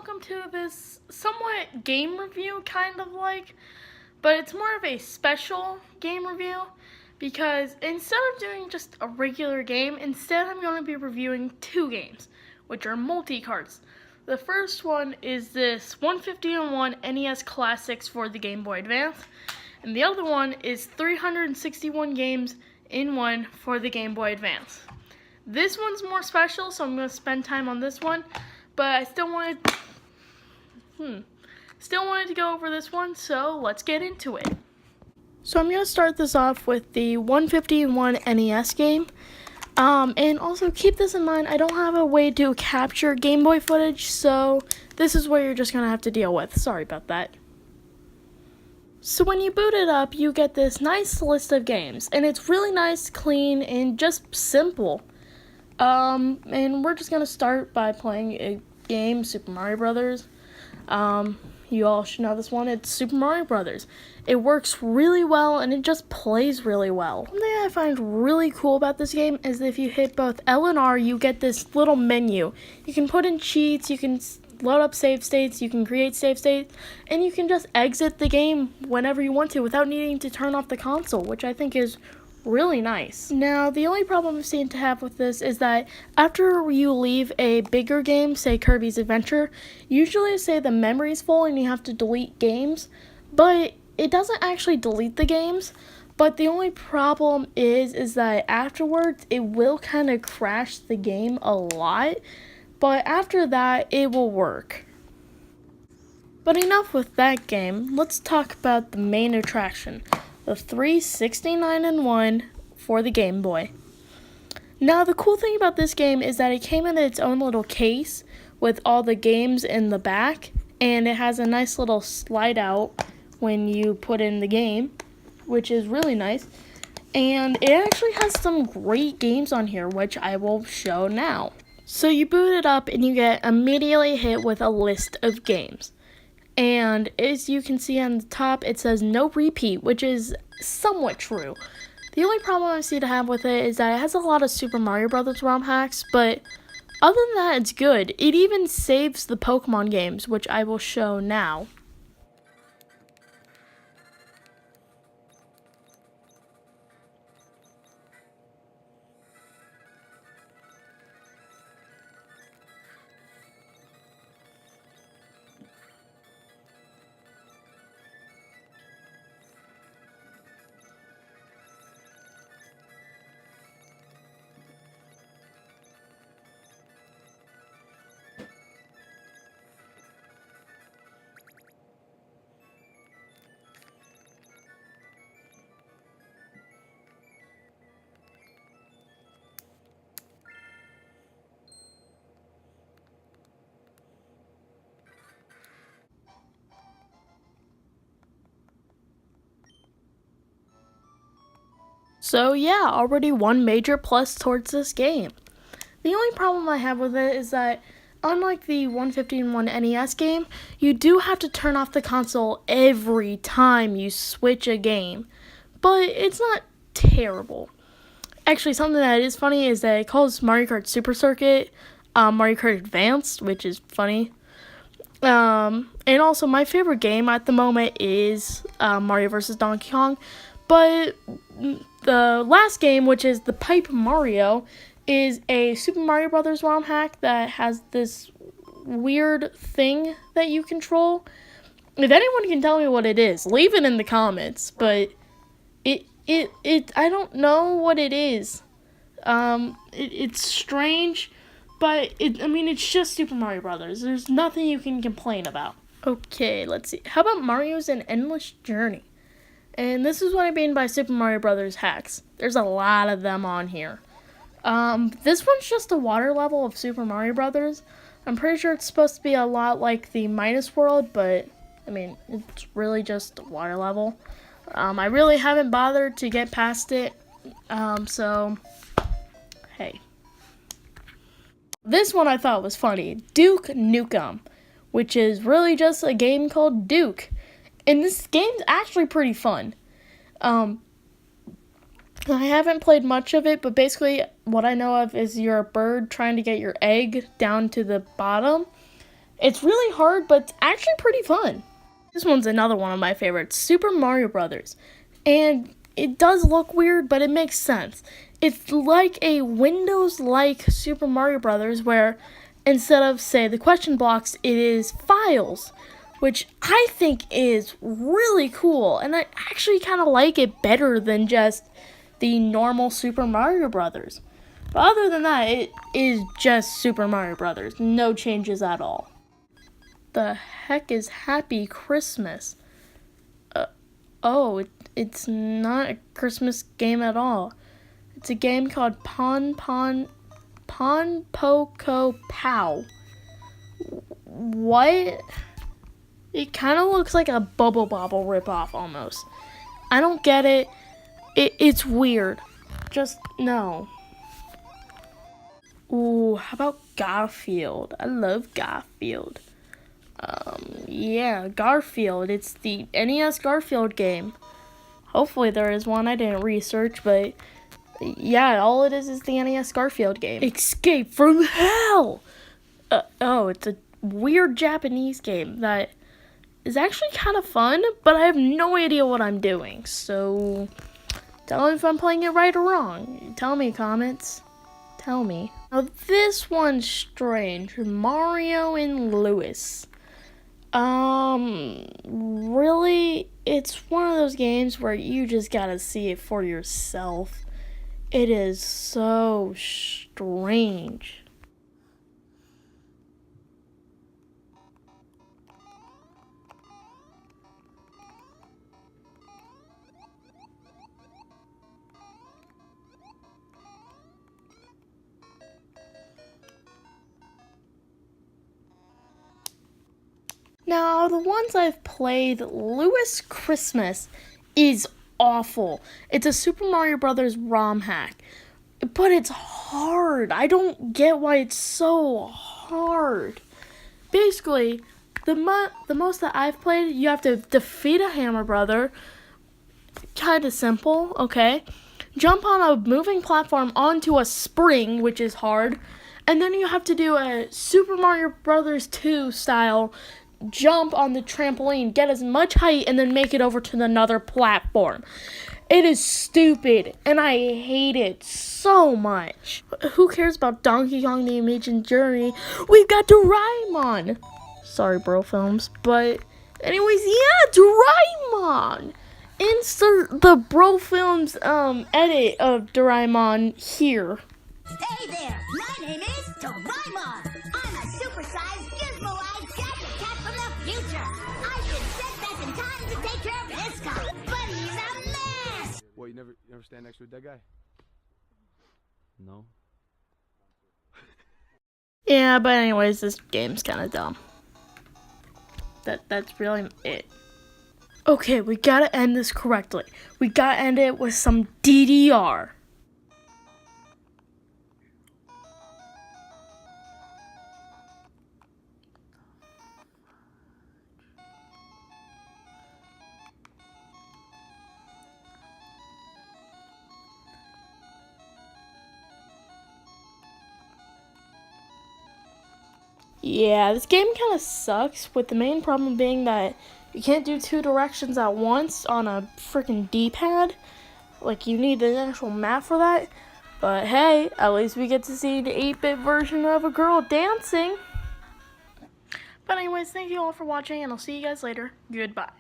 welcome to this somewhat game review, kind of like, but it's more of a special game review because instead of doing just a regular game, instead I'm going to be reviewing two games, which are multi-carts. The first one is this 150-in-1 NES Classics for the Game Boy Advance, and the other one is 361 games in one for the Game Boy Advance. This one's more special, so I'm going to spend time on this one, but I still wanted to go over this one, so let's get into it. So I'm going to start this off with the 150-in-1 NES game. And also keep this in mind, I don't have a way to capture Game Boy footage, so this is what you're just going to have to deal with. Sorry about that. So when you boot it up, you get this nice list of games, and it's really nice, clean, and just simple. And we're just going to start by playing a game, Super Mario Brothers. You all should know this one. It's Super Mario Brothers. It works really well, and it just plays really well. Something I find really cool about this game is that if you hit both L and R, you get this little menu. You can put in cheats, you can load up save states, you can create save states, and you can just exit the game whenever you want to without needing to turn off the console, which I think is really nice. Now, the only problem I've seen to have with this is that after you leave a bigger game, say Kirby's Adventure, usually say the memory's full and you have to delete games, but it doesn't actually delete the games. But the only problem is that afterwards it will kind of crash the game a lot, but after that it will work. But enough with that game, let's talk about the main attraction, the 369-in-1 for the Game Boy. Now, the cool thing about this game is that it came in its own little case with all the games in the back, and it has a nice little slide out when you put in the game, which is really nice. And it actually has some great games on here, which I will show now. So you boot it up and you get immediately hit with a list of games. And as you can see on the top, it says no repeat, which is somewhat true. The only problem I see to have with it is that it has a lot of Super Mario Brothers ROM hacks, but other than that, it's good. It even saves the Pokemon games, which I will show now. So yeah, already one major plus towards this game. The only problem I have with it is that unlike the 150-in-1 NES game, you do have to turn off the console every time you switch a game. But it's not terrible. Actually, something that is funny is that it calls Mario Kart Super Circuit Mario Kart Advanced, which is funny. And also, my favorite game at the moment is Mario vs. Donkey Kong. But the last game, which is the Pipe Mario, is a Super Mario Brothers ROM hack that has this weird thing that you control. If anyone can tell me what it is, leave it in the comments. But I don't know what it is. It's strange, but it's just Super Mario Brothers. There's nothing you can complain about. Okay, let's see. How about Mario's An Endless Journey? And this is what I mean by Super Mario Brothers hacks. There's a lot of them on here. This one's just a water level of Super Mario Brothers. I'm pretty sure it's supposed to be a lot like the Minus World, but it's really just a water level. I really haven't bothered to get past it, so hey. This one I thought was funny, Duke Nukem, which is really just a game called Duke. And this game's actually pretty fun. I haven't played much of it, but basically what I know of is you're a bird trying to get your egg down to the bottom. It's really hard, but it's actually pretty fun. This one's another one of my favorites, Super Mario Brothers. And it does look weird, but it makes sense. It's like a Windows-like Super Mario Brothers where instead of, say, the question blocks, it is files, which I think is really cool. And I actually kind of like it better than just the normal Super Mario Brothers. But other than that, it is just Super Mario Brothers. No changes at all. The heck is Happy Christmas? It's not a Christmas game at all. It's a game called Pon Poco Pow. What? It kind of looks like a Bubble Bobble ripoff almost. I don't get it. It's weird. Just no. Ooh, how about Garfield? I love Garfield. Yeah, Garfield. It's the NES Garfield game. Hopefully there is one. I didn't research, but yeah, all it is the NES Garfield game. Escape from Hell! It's a weird Japanese game that is actually kind of fun, but I have no idea what I'm doing. So, tell me if I'm playing it right or wrong. Tell me, comments. Tell me. Now, this one's strange. Mario and Lewis. Really, it's one of those games where you just gotta see it for yourself. It is so strange. Now, the ones I've played, Lewis Christmas is awful. It's a Super Mario Brothers ROM hack, but it's hard. I don't get why it's so hard. Basically, the most that I've played, you have to defeat a Hammer Brother. Kind of simple, okay? Jump on a moving platform onto a spring, which is hard. And then you have to do a Super Mario Brothers 2 style jump on the trampoline, get as much height, and then make it over to another platform. It is stupid, and I hate it so much. Who cares about Donkey Kong the Amazing Journey? We've got Doraemon. Sorry, bro films, but anyways, yeah, Doraemon. Insert the bro films edit of Doraemon here. Hey there, my name is Doraemon. I'm a supersized gizmo-eyed gadget cat from the future. I've been sent back in time to take care of this guy, but he's a mess. What, you never stand next to a dead guy? No. Yeah, but anyways, this game's kind of dumb. That's really it. Okay, we gotta end this correctly. We gotta end it with some DDR. Yeah, this game kind of sucks, with the main problem being that you can't do two directions at once on a freaking D-pad. Like, you need an actual map for that. But hey, at least we get to see the 8-bit version of a girl dancing. But anyways, thank you all for watching, and I'll see you guys later. Goodbye.